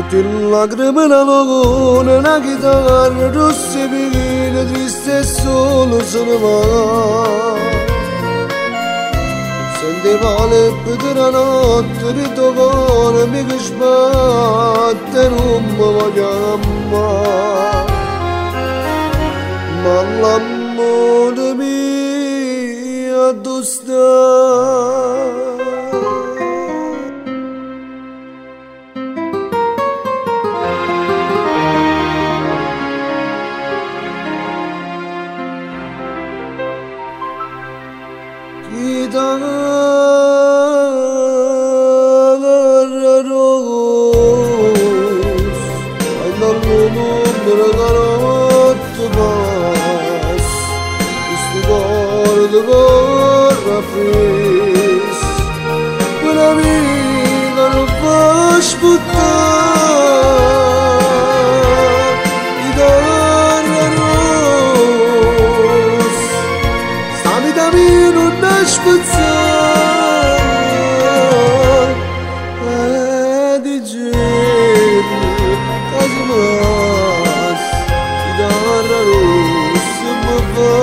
Tutte lacrime la luna, una chitarra rossa e picchina, triste e solo se ne va. Sente male per la notte, di tuo cuore mi che sbatte, non mi voglio amare. Ma l'amore mio dove sta? Chitarra rossa, e dall'ombra che notte passa, questo cuore ti corre appresso, quella vita non fa aspettare. Chitarra rossa, sta vita mia non spezzare, di giorno quasi mai, chitarra rossa mi fa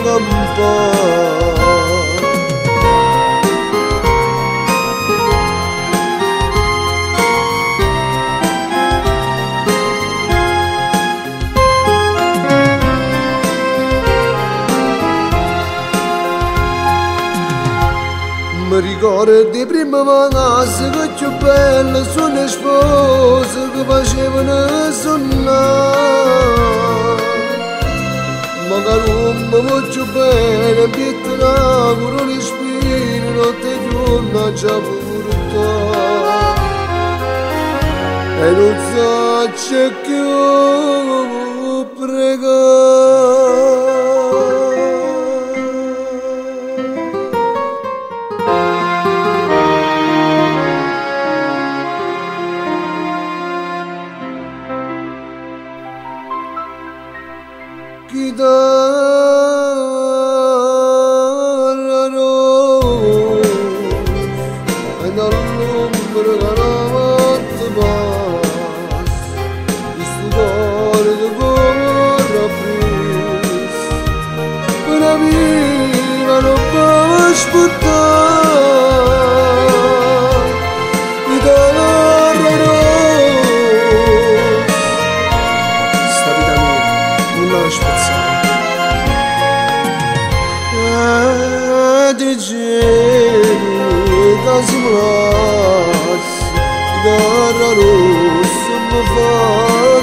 campare. Mi ricordo di prima vacanza che più belle sono le spose che facevano sonnare. Magari non mi voglio bene, pietro con un respiro, notte e giorno già portare. E non so che io pregare. Chitarra rossa, e dall'ombra che notte passa, questo cuore ti corre appresso, quella vita non può aspettare. Chitarra rossa, sta vita mia non la spezzare. Di giorno quasi mai, chitarra rossa mi fa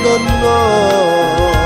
dannare.